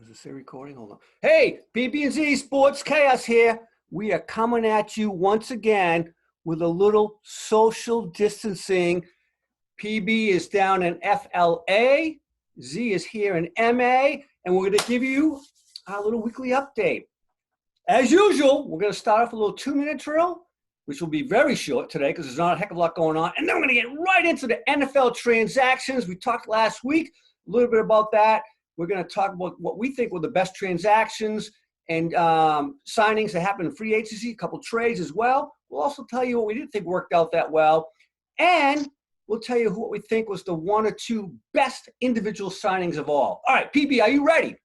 Is this recording? Hold on. Hey, PBnZ Sports Chaos here. We are coming at you once again with a little social distancing. PB is down in FLA. Z is here in MA. And we're going to give you our little weekly update. As usual, we're going to start off with a little 2-minute drill, which will be very short today because there's not a heck of a lot going on. And then we're going to get right into the NFL transactions. We talked last week a little bit about that. We're going to talk about what we think were the best transactions and signings that happened in free agency, a couple trades as well. We'll also tell you what we didn't think worked out that well. And we'll tell you what we think was the 1 or 2 best individual signings of all. All right, PB, are you ready?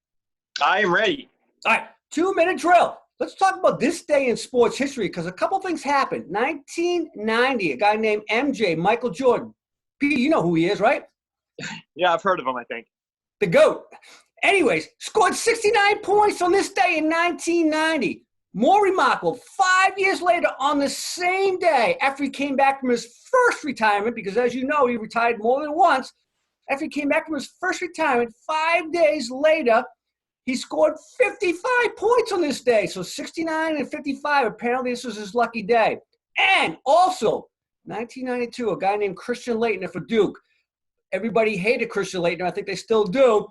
I am ready. All right, 2-minute drill. Let's talk about this day in sports history because a couple things happened. 1990, a guy named MJ, Michael Jordan. P, you know who he is, right? Yeah, I've heard of him, I think. The GOAT. Anyways, scored 69 points on this day in 1990. More remarkable, 5 years later on the same day, after he came back from his first retirement, because as you know, he retired more than once. After he came back from his first retirement, 5 days later, he scored 55 points on this day. So 69 and 55, apparently this was his lucky day. And also, 1992, a guy named Christian Laettner for Duke. Everybody hated Christian Laettner. I think they still do.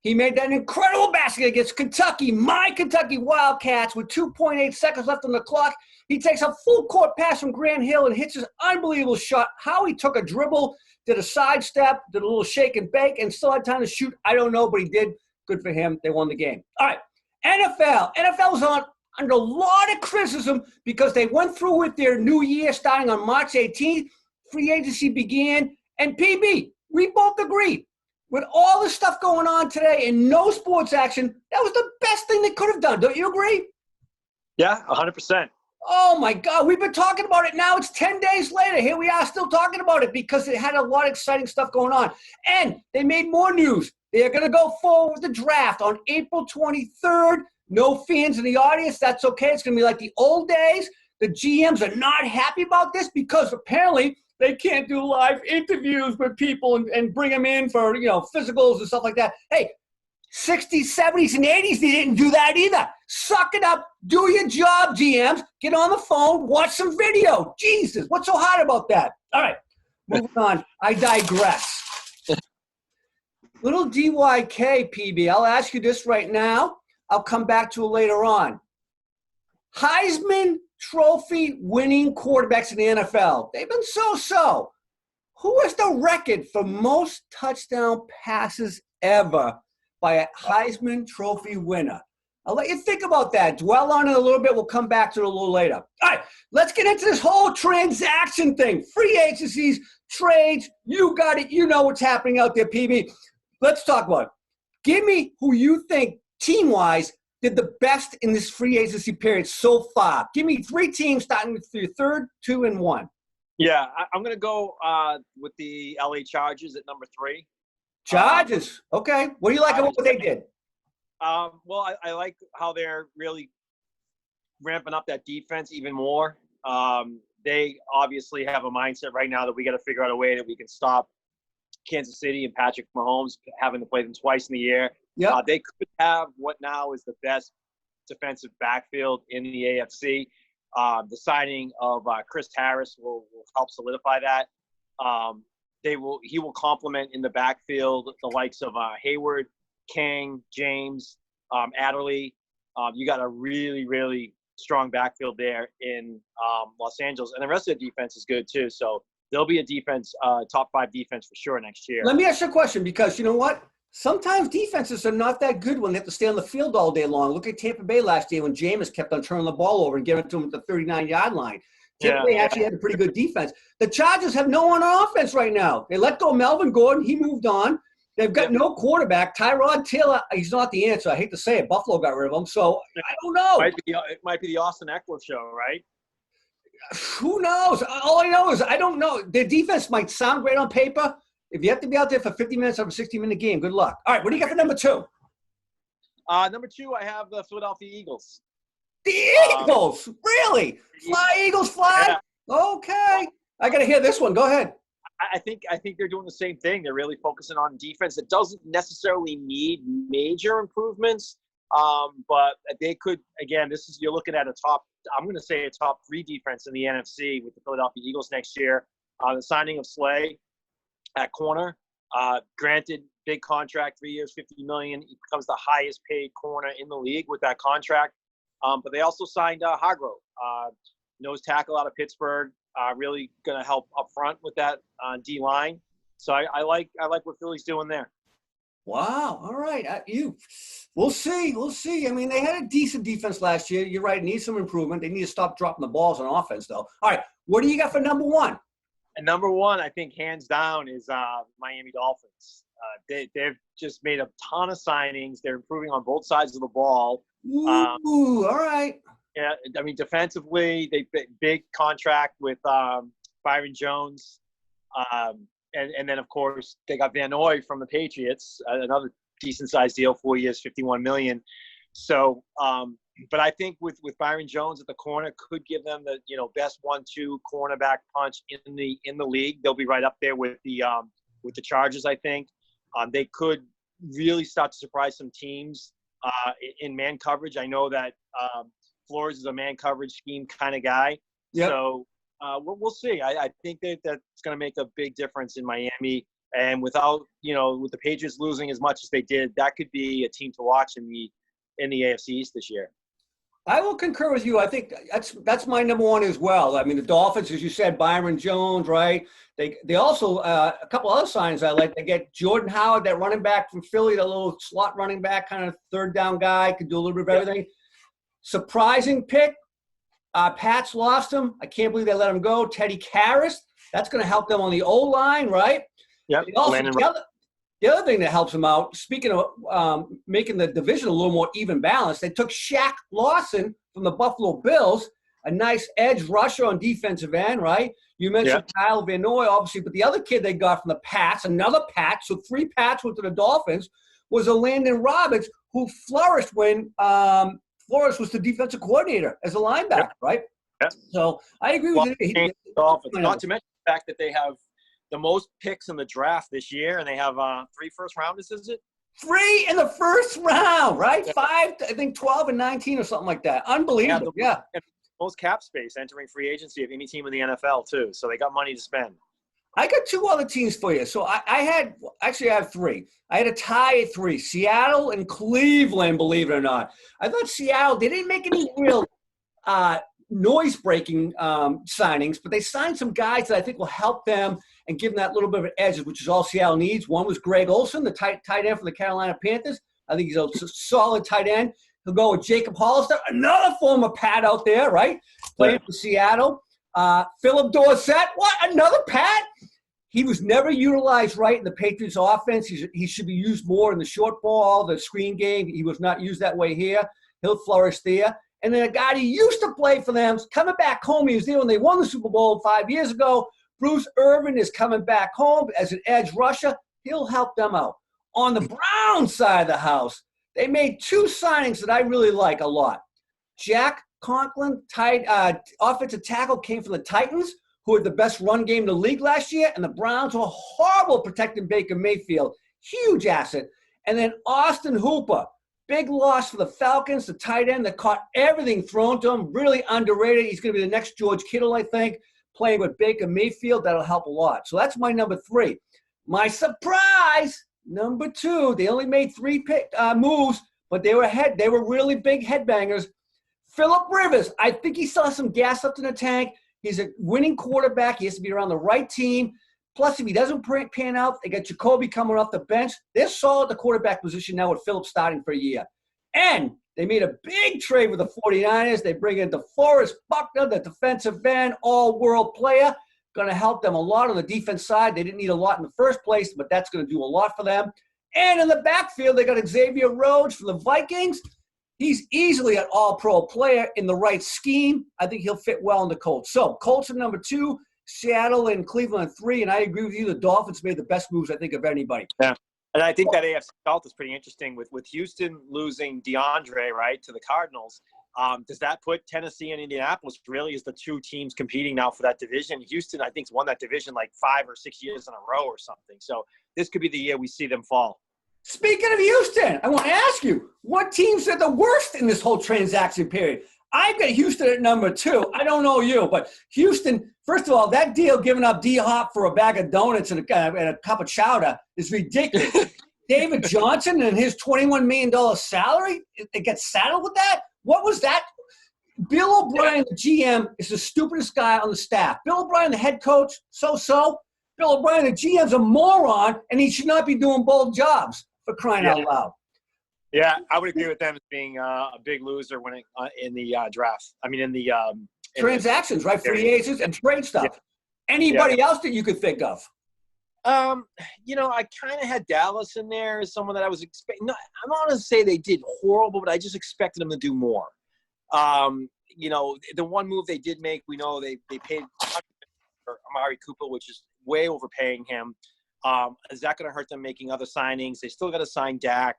He made that incredible basket against Kentucky, my Kentucky Wildcats, with 2.8 seconds left on the clock. He takes a full court pass from Grant Hill and hits his unbelievable shot. How he took a dribble, did a sidestep, did a little shake and bake, and still had time to shoot, I don't know, but he did. Good for him. They won the game. All right, NFL. NFL was under a lot of criticism because they went through with their new year starting on March 18th. Free agency began, and PB, we both agree. With all this stuff going on today and no sports action, that was the best thing they could have done. Don't you agree? Yeah, 100%. Oh, my God. We've been talking about it now. It's 10 days later. Here we are still talking about it because it had a lot of exciting stuff going on. And they made more news. They're going to go forward with the draft on April 23rd. No fans in the audience. That's okay. It's going to be like the old days. The GMs are not happy about this because apparently – they can't do live interviews with people and bring them in for, physicals and stuff like that. Hey, 60s, 70s, and 80s, they didn't do that either. Suck it up. Do your job, GMs. Get on the phone. Watch some video. Jesus, what's so hard about that? All right, moving on. I digress. Little DYK, PB. I'll ask you this right now. I'll come back to it later on. Heisman Trophy winning quarterbacks in the NFL. They've been so-so. Who has the record for most touchdown passes ever by a Heisman Trophy winner? I'll let you think about that. Dwell on it a little bit. We'll come back to it a little later. All right, let's get into this whole transaction thing. Free agencies, trades, you got it. You know what's happening out there, PB. Let's talk about it. Give me who you think, team-wise, did the best in this free agency period so far. Give me 3 teams starting with your third, 2, and 1. Yeah, I'm going to go with the LA Chargers at number 3. Chargers. Okay. What do you like about what they did? Well, I like how they're really ramping up that defense even more. They obviously have a mindset right now that we got to figure out a way that we can stop Kansas City and Patrick Mahomes having to play them twice in the year. Yep. They could have what now is the best defensive backfield in the AFC. The signing of Chris Harris will help solidify that. He will complement in the backfield the likes of Hayward, King, James, Adderley. You got a really, really strong backfield there in Los Angeles. And the rest of the defense is good too. So there'll be a defense, top 5 defense for sure next year. Let me ask you a question because you know what? Sometimes defenses are not that good when they have to stay on the field all day long. Look at Tampa Bay last year when Jameis kept on turning the ball over and giving it to him at the 39-yard line. Tampa Bay actually had a pretty good defense. The Chargers have no one on offense right now. They let go of Melvin Gordon. He moved on. They've got no quarterback. Tyrod Taylor, he's not the answer. I hate to say it. Buffalo got rid of him. So I don't know. It might be the Austin Eckler show, right? Who knows? All I know is I don't know. Their defense might sound great on paper. If you have to be out there for 50 minutes of a 60-minute game, good luck. All right, what do you got for number 2? Number 2, I have the Philadelphia Eagles. The Eagles? Really? Fly, Eagles, fly? Yeah. Okay. I got to hear this one. Go ahead. I think they're doing the same thing. They're really focusing on defense. It doesn't necessarily need major improvements, but they could. Again, you're looking at a top. I'm going to say a top 3 defense in the NFC with the Philadelphia Eagles next year. The signing of Slay at corner, granted big contract, 3 years, $50 million. He becomes the highest paid corner in the league with that contract. But they also signed Hargrove, nose tackle out of Pittsburgh. Really going to help up front with that D line. So I like what Philly's doing there. Wow. All right. We'll see. We'll see. I mean, they had a decent defense last year. You're right. It needs some improvement. They need to stop dropping the balls on offense, though. All right. What do you got for number 1? And number 1, I think hands down, is Miami Dolphins. They've just made a ton of signings. They're improving on both sides of the ball. Ooh, all right. Yeah, I mean, defensively, they big contract with Byron Jones. And then, of course, they got Van Noy from the Patriots, another decent-sized deal, 4 years, $51 million. So, but I think with Byron Jones at the corner could give them the best 1-2 cornerback punch in the league. They'll be right up there with the Chargers. I think they could really start to surprise some teams in man coverage. I know that Flores is a man coverage scheme kind of guy. Yep. So we'll see. I think that's going to make a big difference in Miami. And without with the Patriots losing as much as they did, that could be a team to watch in the AFC East this year. I will concur with you. I think that's my number 1 as well. I mean, the Dolphins, as you said, Byron Jones, right? They also a couple other signs I like. They get Jordan Howard, that running back from Philly, the little slot running back, kind of third down guy, could do a little bit of everything. Surprising pick. Pats lost him. I can't believe they let him go. Teddy Karras. That's going to help them on the O-line, right? Yep. The other thing that helps them out, speaking of making the division a little more even balanced, they took Shaq Lawson from the Buffalo Bills, a nice edge rusher on defensive end, right? You mentioned Kyle Van Noy, obviously, but the other kid they got from the Pats, another Pat, so 3 Pats went to the Dolphins, was a Landon Roberts, who flourished when Flores was the defensive coordinator as a linebacker, right? Yeah. So I agree with you. Dolphins. Not to mention the fact that they have the most picks in the draft this year, and they have 3 first-rounders, is it? 3 in the first round, right? Yeah. 5, I think 12 and 19 or something like that. Unbelievable, yeah. Most cap space entering free agency of any team in the NFL, too. So they got money to spend. I got 2 other teams for you. So I have 3. I had a tie at 3. Seattle and Cleveland, believe it or not. I thought Seattle, they didn't make any real noise-breaking signings, but they signed some guys that I think will help them and give them that little bit of an edge, which is all Seattle needs. One was Greg Olsen, the tight end from the Carolina Panthers. I think he's a solid tight end. He'll go with Jacob Hollister, another former Pat out there, right? Playing for Seattle. Philip Dorsett, what? Another Pat? He was never utilized right in the Patriots offense. He should be used more in the short ball, the screen game. He was not used that way here. He'll flourish there. And then a guy who used to play for them, coming back home. He was there when they won the Super Bowl 5 years ago. Bruce Irvin is coming back home as an edge rusher. He'll help them out. On the Browns side of the house, they made 2 signings that I really like a lot. Jack Conklin, offensive tackle, came from the Titans, who had the best run game in the league last year, and the Browns were horrible protecting Baker Mayfield. Huge asset. And then Austin Hooper, big loss for the Falcons, the tight end that caught everything thrown to him, really underrated. He's going to be the next George Kittle, I think, playing with Baker Mayfield. That'll help a lot. So that's my number 3. My surprise, number 2, they only made 3 moves, but they were really big headbangers. Phillip Rivers, I think he still has some gas left in the tank. He's a winning quarterback. He has to be around the right team. Plus, if he doesn't pan out, they got Jacoby coming off the bench. They're solid at the quarterback position now with Phillip starting for a year. And they made a big trade with the 49ers. They bring in DeForest Buckner, the defensive end, all-world player. Going to help them a lot on the defense side. They didn't need a lot in the first place, but that's going to do a lot for them. And in the backfield, they got Xavier Rhodes from the Vikings. He's easily an all-pro player in the right scheme. I think he'll fit well in the Colts. So Colts are number 2, Seattle and Cleveland 3, and I agree with you. The Dolphins made the best moves, I think, of anybody. Yeah, and I think that AFC South is pretty interesting with Houston losing DeAndre, right, to the Cardinals. Does that put Tennessee and Indianapolis really as the two teams competing now for that division? Houston, I think, has won that division like 5 or 6 years in a row or something. So this could be the year we see them fall. Speaking of Houston, I want to ask you, what teams are the worst in this whole transaction period? I've got Houston at number 2. I don't know you, but Houston, first of all, that deal giving up D-Hop for a bag of donuts and a cup of chowder is ridiculous. David Johnson and his $21 million salary, it gets saddled with that? What was that? Bill O'Brien, the GM, is the stupidest guy on the staff. Bill O'Brien, the head coach, so-so. Bill O'Brien, the GM's a moron, and he should not be doing both jobs, for crying out loud. Yeah, I would agree with them as being a big loser when in the draft. I mean, in the transactions, right? Free agents and trade stuff. Yeah. Anybody else that you could think of? I kind of had Dallas in there as someone that I was expecting. No, I'm not going to say they did horrible, but I just expected them to do more. The one move they did make, we know they paid for Amari Cooper, which is way overpaying him. Is that going to hurt them making other signings? They still got to sign Dak.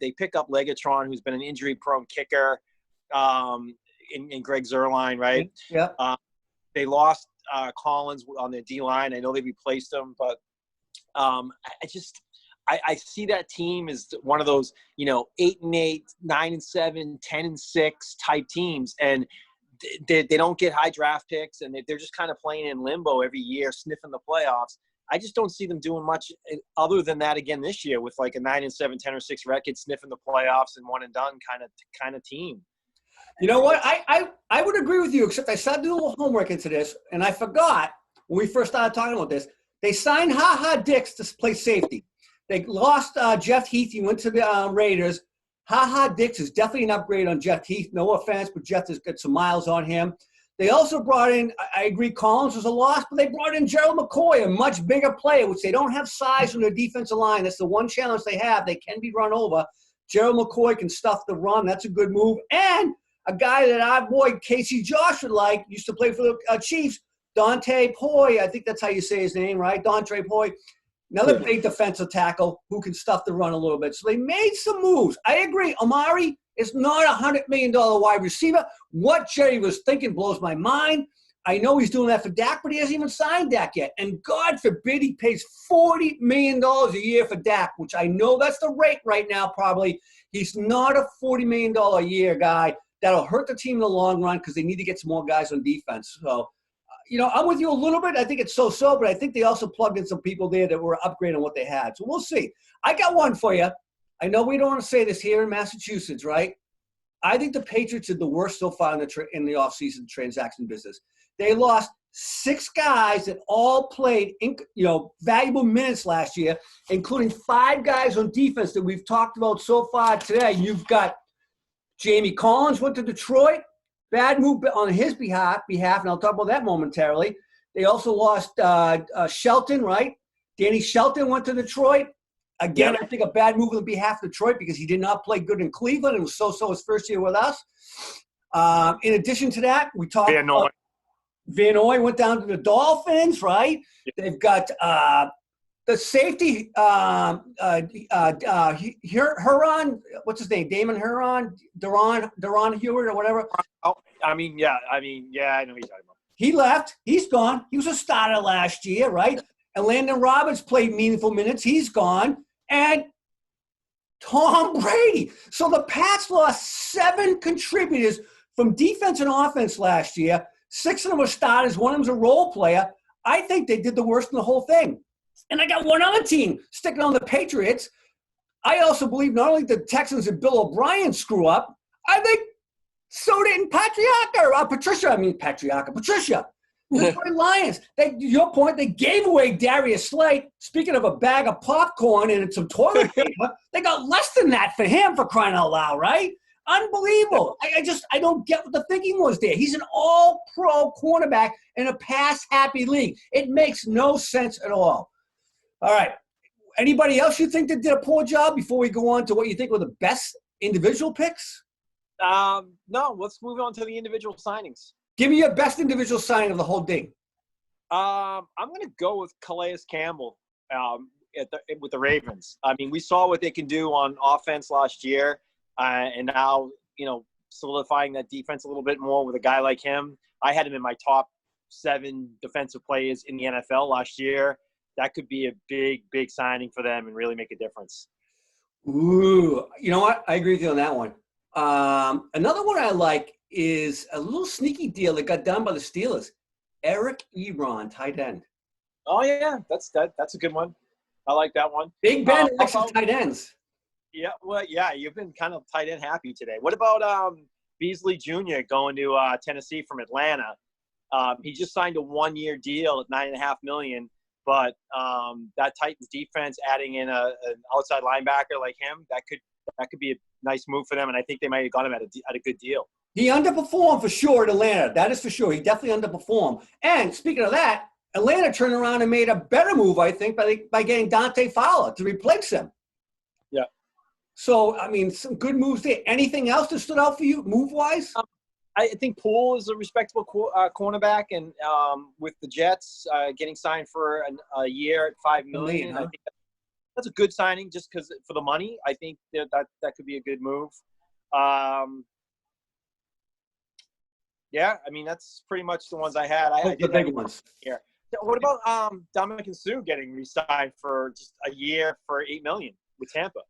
They pick up Legatron, who's been an injury-prone kicker, in Greg Zuerlein, right? Yeah. They lost Collins on their D-line. I know they replaced him, but I see that team as one of those, 8-8, 9-7, 10-6 type teams, and they don't get high draft picks, and they're just kind of playing in limbo every year, sniffing the playoffs. I just don't see them doing much other than that again this year with like a 9-7, 10-6 record, sniffing the playoffs and one and done kind of team. You know what? I would agree with you, except I started doing a little homework into this, and I forgot when we first started talking about this. They signed Ha Dix to play safety. They lost Jeff Heath. He went to the Raiders. Ha Dix is definitely an upgrade on Jeff Heath. No offense, but Jeff has got some miles on him. They also brought in, I agree, Collins was a loss, but they brought in Gerald McCoy, a much bigger player, which they don't have size on their defensive line. That's the one challenge they have. They can be run over. Gerald McCoy can stuff the run. That's a good move. And a guy that our boy Casey Josh would like, used to play for the Chiefs, Dante Poy. I think that's how you say his name, right? Dante Poy. Another big defensive tackle who can stuff the run a little bit. So they made some moves. I agree. Amari is not a $100 million wide receiver. What Jerry was thinking blows my mind. I know he's doing that for Dak, but he hasn't even signed Dak yet. And God forbid he pays $40 million a year for Dak, which I know that's the rate right now probably. He's not a $40 million a year guy. That'll hurt the team in the long run because they need to get some more guys on defense. So, I'm with you a little bit. I think it's so-so, but I think they also plugged in some people there that were upgrading what they had. So we'll see. I got one for you. I know we don't want to say this here in Massachusetts, right? I think the Patriots did the worst so far in the offseason transaction business. They lost 6 guys that all played, valuable minutes last year, including 5 guys on defense that we've talked about so far today. You've got Jamie Collins went to Detroit. Bad move on his behalf, and I'll talk about that momentarily. They also lost Shelton, right? Danny Shelton went to Detroit. Again, I think a bad move on behalf of Detroit because he did not play good in Cleveland. It was so-so his first year with us. In addition to that, we talked about Van Noy went down to the Dolphins, right? Yep. They've got the safety, Huron, what's his name? Damon Huron, Duron Hewitt or whatever. Oh, I know who you're talking about. He left. He's gone. He was a starter last year, right? And Landon Roberts played meaningful minutes. He's gone. And Tom Brady. So the Pats lost 7 contributors from defense and offense last year. 6 of them were starters. One of them's a role player. I think they did the worst in the whole thing. And I got one other team sticking on the Patriots. I also believe not only did the Texans and Bill O'Brien screw up, I think so did Patricia. The Lions. Your point, they gave away Darius Slay. Speaking of a bag of popcorn and some toilet paper, they got less than that for him, for crying out loud, right? Unbelievable. I don't get what the thinking was there. He's an all-pro cornerback in a pass-happy league. It makes no sense at all. All right. Anybody else you think that did a poor job before we go on to what you think were the best individual picks? No, let's move on to the individual signings. Give me your best individual signing of the whole thing. I'm going to go with Calais Campbell with the Ravens. I mean, we saw what they can do on offense last year, and now, solidifying that defense a little bit more with a guy like him. I had him in my top 7 defensive players in the NFL last year. That could be a big, big signing for them and really make a difference. Ooh, you know what? I agree with you on that one. Another one I like is a little sneaky deal that got done by the Steelers. Eric Ebron, tight end. Oh yeah, that's a good one. I like that one. Big Ben likes his tight ends. Yeah, well, yeah, you've been kind of tight end happy today. What about Beasley Jr. going to Tennessee from Atlanta? He just signed a 1-year deal at $9.5 million. But that Titans defense, adding in an outside linebacker like him, that could be a nice move for them. And I think they might have got him at a good deal. He underperformed for sure at Atlanta. That is for sure. He definitely underperformed. And speaking of that, Atlanta turned around and made a better move, I think, by getting Dante Fowler to replace him. Yeah. So, I mean, some good moves there. Anything else that stood out for you move-wise? I think Poole is a respectable cornerback, and with the Jets getting signed for a year at $5 million, I think that's a good signing just because for the money. I think that could be a good move. Yeah, I mean that's pretty much the ones I had. I the big ones here. What about Dominic and Sue getting re-signed for just a year for $8 million with Tampa?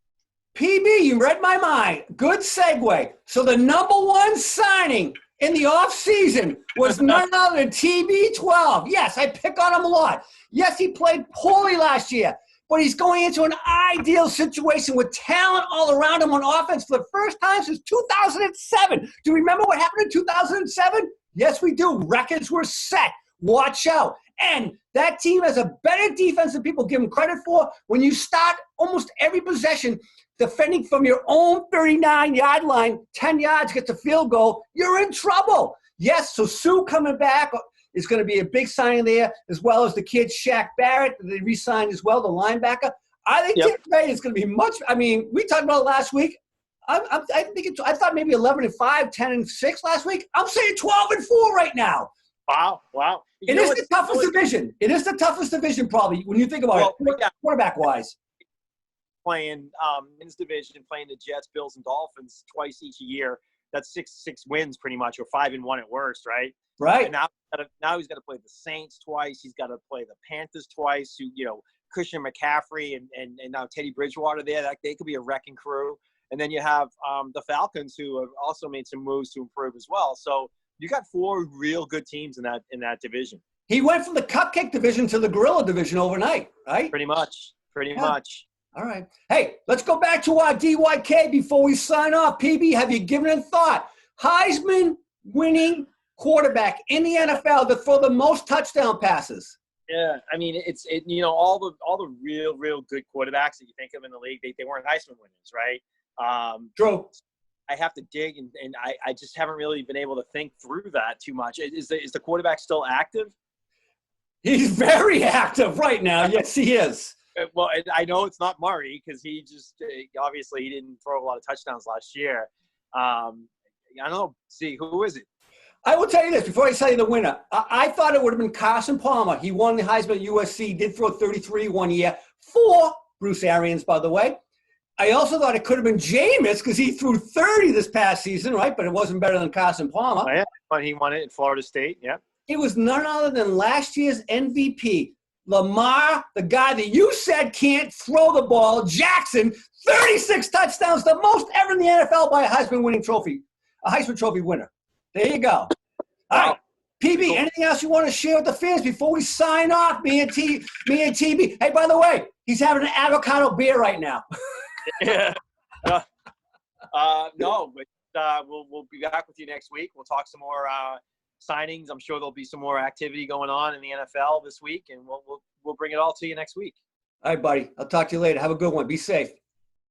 PB, you read my mind. Good segue. So the number one signing in the offseason was none other than TB12. Yes, I pick on him a lot. Yes, he played poorly last year, but he's going into an ideal situation with talent all around him on offense for the first time since 2007. Do you remember what happened in 2007? Yes, we do. Records were set. Watch out. And that team has a better defense than people give them credit for. When you start almost every possession defending from your own 39-yard line, 10 yards, get the field goal, you're in trouble. Yes, so Sue coming back is going to be a big signing there, as well as the kid Shaq Barrett. They re-signed as well, the linebacker. I think Tim Gray is going to be much – I mean, we talked about it last week. I thought maybe 11-5, 10-6 last week. I'm saying 12-4 right now. Wow. It is the toughest division. It is the toughest division probably when you think about it, quarterback-wise. Playing in this division, playing the Jets, Bills, and Dolphins twice each year. That's six wins pretty much, or 5-1 at worst, right? Right. And now he's got to play the Saints twice. He's got to play the Panthers twice. Christian McCaffrey and now Teddy Bridgewater there. They could be a wrecking crew. And then you have the Falcons, who have also made some moves to improve as well. So you got 4 real good teams in that division. He went from the cupcake division to the gorilla division overnight, right? Pretty much. All right. Hey, let's go back to our DYK before we sign off. PB, have you given it thought? Heisman winning quarterback in the NFL to throw the most touchdown passes. Yeah, I mean, all the real good quarterbacks that you think of in the league, they weren't Heisman winners, right? True. I have to dig, and I just haven't really been able to think through that too much. Is the quarterback still active? He's very active right now. Yes, he is. Well, I know it's not Murray because he just obviously he didn't throw a lot of touchdowns last year. I don't know. See, who is it? I will tell you this before I tell you the winner. I thought it would have been Carson Palmer. He won the Heisman at USC, did throw 33 one year for Bruce Arians, by the way. I also thought it could have been Jameis because he threw 30 this past season, right? But it wasn't better than Carson Palmer. Oh, yeah, but he won it at Florida State, yeah. It was none other than last year's MVP, Lamar, the guy that you said can't throw the ball, Jackson, 36 touchdowns, the most ever in the NFL by a Heisman Trophy winner. There you go. All right. PB, anything else you want to share with the fans before we sign off? Me and TB. Hey, by the way, he's having an avocado beer right now. Yeah. No, but we'll be back with you next week. We'll talk some more signings. I'm sure there'll be some more activity going on in the NFL this week, and we'll bring it all to you next week. All right, buddy. I'll talk to you later. Have a good one. Be safe.